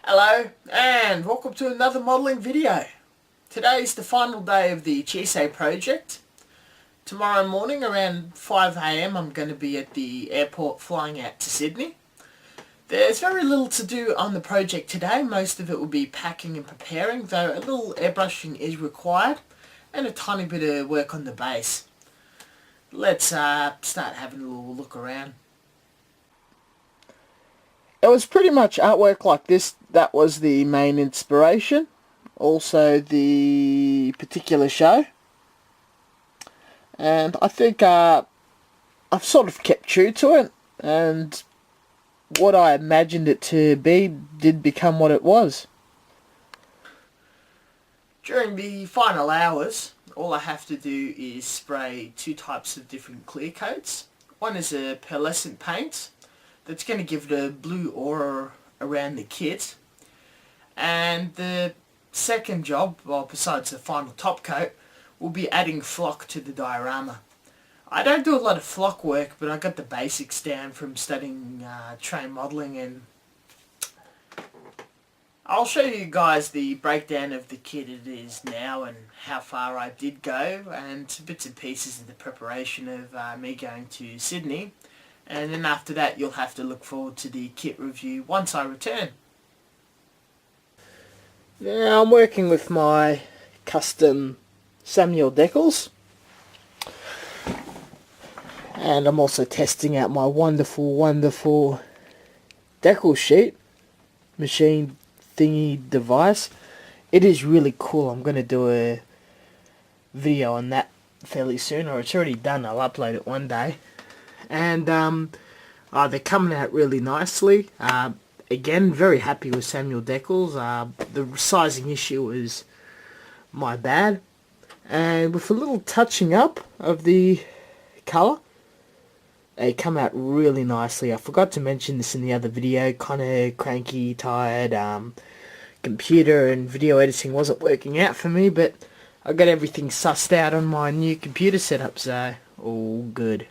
Hello and welcome to another modelling video. Today is the final day of the Chise project. Tomorrow morning around 5 AM I'm going to be at the airport flying out to Sydney. There's very little to do on the project today. Most of it will be packing and preparing, though a little airbrushing is required and a tiny bit of work on the base. Let's start having a little look around. It was pretty much artwork like this that was the main inspiration. Also the particular show. And I think I've sort of kept true to it. And what I imagined it to be did become what it was. During the final hours, all I have to do is spray two types of different clear coats. One is a pearlescent paint that's going to give it a blue aura around the kit. And the second job, well, besides the final top coat, will be adding flock to the diorama. I don't do a lot of flock work, but I got the basics down from studying train modelling, and I'll show you guys the breakdown of the kit it is now and how far I did go, and bits and pieces of the preparation of me going to Sydney. And then after that you'll have to look forward to the kit review once I return. Now I'm working with my custom Finial decals, and I'm also testing out my wonderful decal sheet machine thingy device. It is really cool. I'm going to do a video on that fairly soon, or it's already done. I'll upload it one day. And they're coming out really nicely. Again, very happy with Finial decals. The sizing issue was my bad, and with a little touching up of the colour, they come out really nicely. I forgot to mention this in the other video. Kind of cranky, tired. Computer and video editing wasn't working out for me, but I got everything sussed out on my new computer setup, so all good.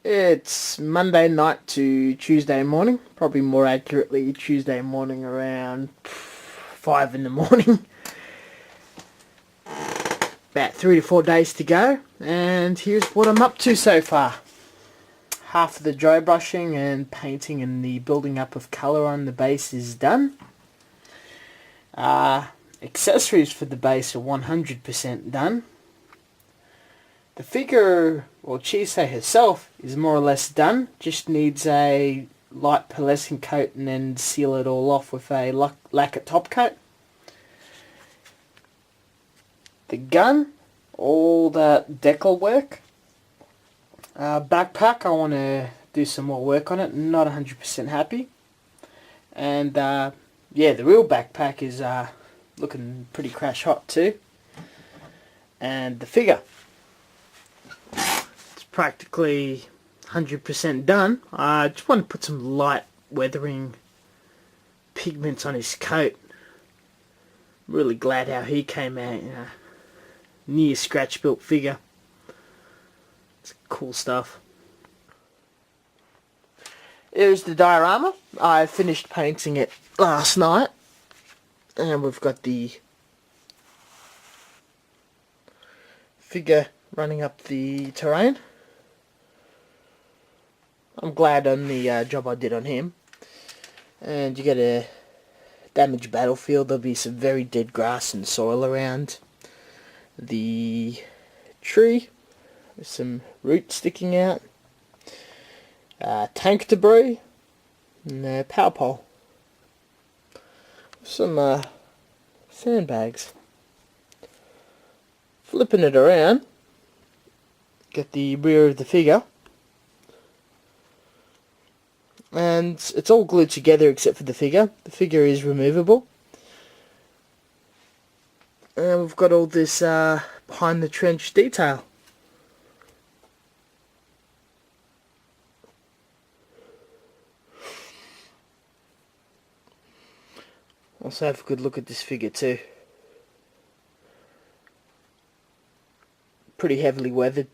It's Monday night to Tuesday morning, probably more accurately Tuesday morning around 5 in the morning. About 3 to 4 days to go, and here's what I'm up to so far. Half of the dry brushing and painting and the building up of colour on the base is done. Accessories for the base are 100% done. The figure, or Chise herself, is more or less done. Just needs a light pearlescent coat and then seal it all off with a lacquer top coat. The gun, all that decal work. Backpack, I want to do some more work on it. Not 100% happy. And yeah, the real backpack is looking pretty crash hot too. And the figure, practically 100% done. I just want to put some light weathering pigments on his coat. I'm really glad how he came out. Near scratch built figure. It's cool stuff. Here's the diorama. I finished painting it last night, and we've got the figure running up the terrain. I'm glad on the job I did on him. And you get a damaged battlefield. There'll be some very dead grass and soil around the tree with some roots sticking out. Tank debris and a power pole. Some sandbags. Flipping it around, get the rear of the figure. And it's all glued together except for the figure. The figure is removable. And we've got all this behind the trench detail. Also have a good look at this figure too. Pretty heavily weathered.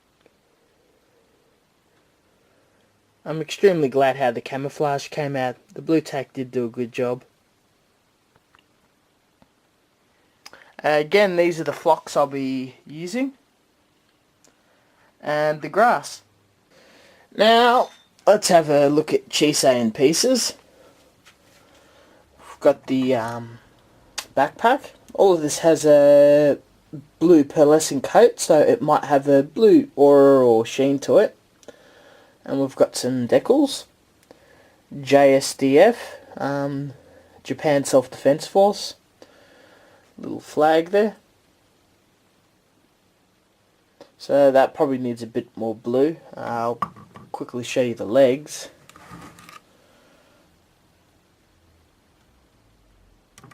I'm extremely glad how the camouflage came out. The blue tack did do a good job. Again, these are the flocks I'll be using. And the grass. Now, let's have a look at Chise in pieces. We've got the backpack. All of this has a blue pearlescent coat, so it might have a blue aura or sheen to it. And we've got some decals. JSDF, Japan Self-Defense Force. Little flag there. So that probably needs a bit more blue. I'll quickly show you the legs.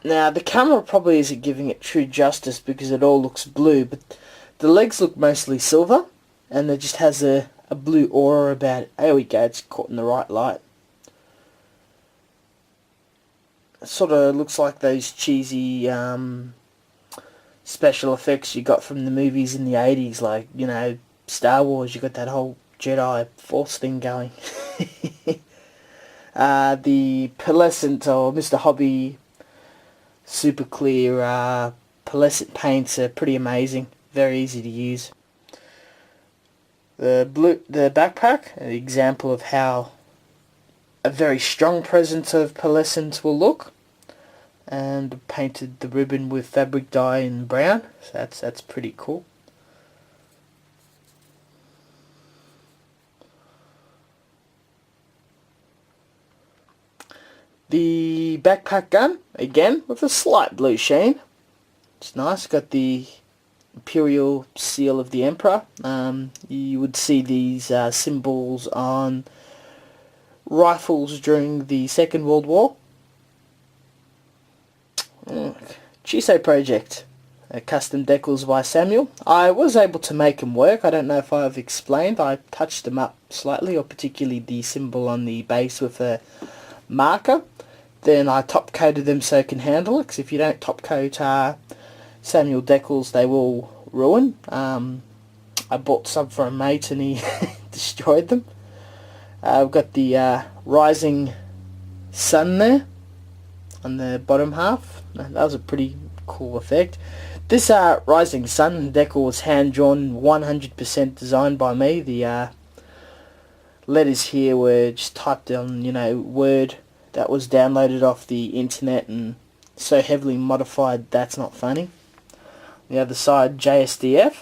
Now the camera probably isn't giving it true justice because it all looks blue, but the legs look mostly silver and it just has a blue aura about it. There we go, it's caught in the right light. It sort of looks like those cheesy special effects you got from the movies in the 80s, like, you know, Star Wars. You got that whole Jedi Force thing going. The pearlescent or Mr. Hobby super clear pearlescent paints are pretty amazing, very easy to use. The backpack, an example of how a very strong presence of pearlescent will look. And painted the ribbon with fabric dye in brown, so that's pretty cool. The backpack gun, again with a slight blue sheen. It's nice, got the Imperial seal of the Emperor. You would see these symbols on rifles during the Second World War. Chise project, custom decals by Samuel. I was able to make them work. I don't know if I've explained. I touched them up slightly, or particularly the symbol on the base with a marker. Then I top coated them so it can handle it, because if you don't top coat Samuel decals, they will ruin. I bought some for a mate and he destroyed them. I've got the rising sun there on the bottom half. That was a pretty cool effect. This rising sun decal was hand drawn, 100% designed by me. The letters here were just typed on, you know, Word that was downloaded off the internet and so heavily modified that's not funny. The other side, JSDF.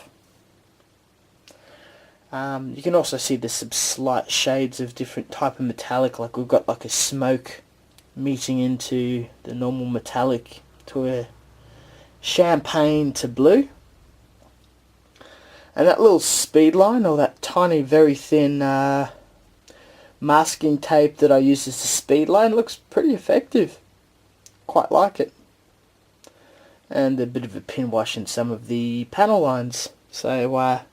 You can also see there's some slight shades of different type of metallic, like we've got like a smoke meeting into the normal metallic to a champagne to blue. And that little speed line, or that tiny very thin masking tape that I use as a speed line, looks pretty effective. Quite like it. And a bit of a pin wash in some of the panel lines. So I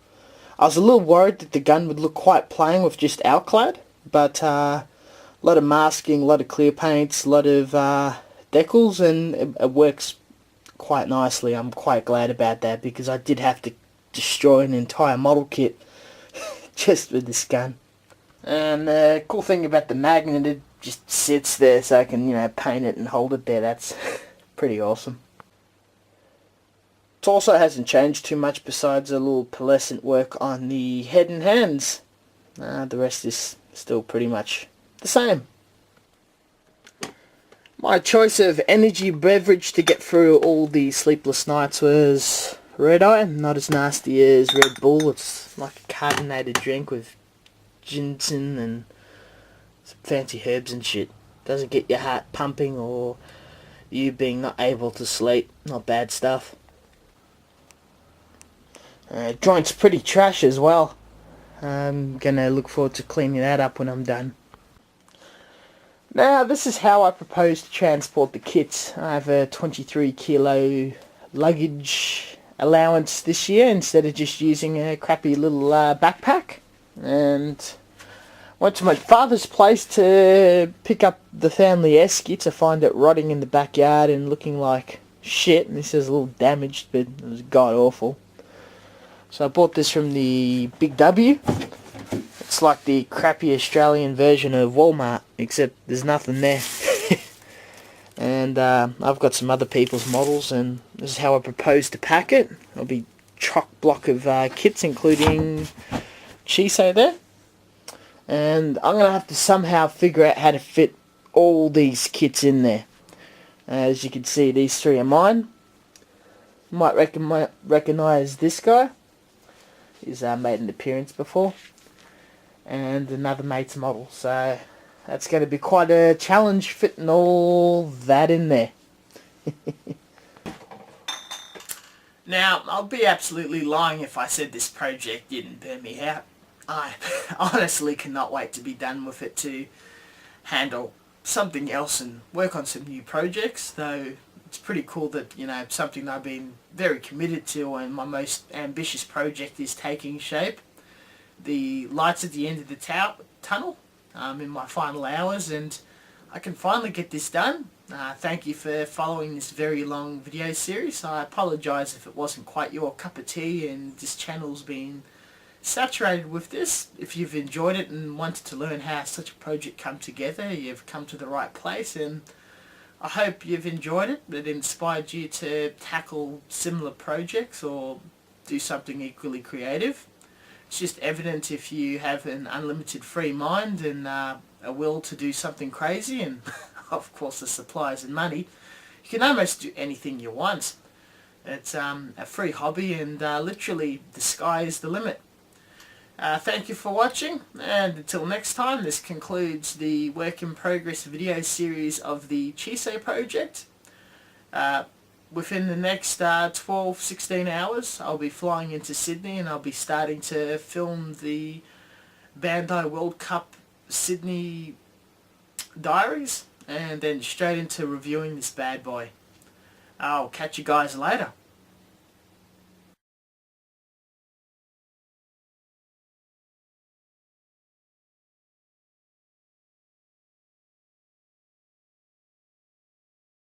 was a little worried that the gun would look quite plain with just Alclad, but a lot of masking, a lot of clear paints, a lot of decals, and it works quite nicely. I'm quite glad about that because I did have to destroy an entire model kit just with this gun. And the cool thing about the magnet, it just sits there so I can, you know, paint it and hold it there. That's pretty awesome. It also hasn't changed too much besides a little pearlescent work on the head and hands. The rest is still pretty much the same. My choice of energy beverage to get through all the sleepless nights was Red Eye. Not as nasty as Red Bull. It's like a carbonated drink with ginseng and some fancy herbs and shit. Doesn't get your heart pumping or you being not able to sleep. Not bad stuff. Joint's pretty trash as well. I'm gonna look forward to cleaning that up when I'm done. Now this is how I propose to transport the kits. I have a 23 kilo luggage allowance this year instead of just using a crappy little backpack. And went to my father's place to pick up the family esky to find it rotting in the backyard and looking like shit. And this is a little damaged, but it was god awful. So I bought this from the Big W. It's It's like the crappy Australian version of Walmart, except there's nothing there. And I've got some other people's models, and this is how I propose to pack it. It'll be chock block of kits, including Chise there. And I'm going to have to somehow figure out how to fit all these kits in there. As you can see, these three are mine. You might recognise this guy. He's made an appearance before. And another mate's model. So that's going to be quite a challenge fitting all that in there. Now, I'll be absolutely lying if I said this project didn't burn me out. I honestly cannot wait to be done with it, to handle something else and work on some new projects, though it's pretty cool that, you know, something that I've been very committed to and my most ambitious project is taking shape. The lights at the end of the tunnel in my final hours, and I can finally get this done. Thank you for following this very long video series. I apologise if it wasn't quite your cup of tea and this channel's been saturated with this. If you've enjoyed it and wanted to learn how such a project come together, you've come to the right place, and I hope you've enjoyed it. It inspired you to tackle similar projects or do something equally creative. It's just evident if you have an unlimited free mind and a will to do something crazy, and of course the supplies and money, you can almost do anything you want. It's a free hobby, and literally the sky is the limit. Thank you for watching, and until next time, this concludes the work in progress video series of the Chise project. Within the next 12-16 hours, I'll be flying into Sydney, and I'll be starting to film the Bandai World Cup Sydney diaries, and then straight into reviewing this bad boy. I'll catch you guys later.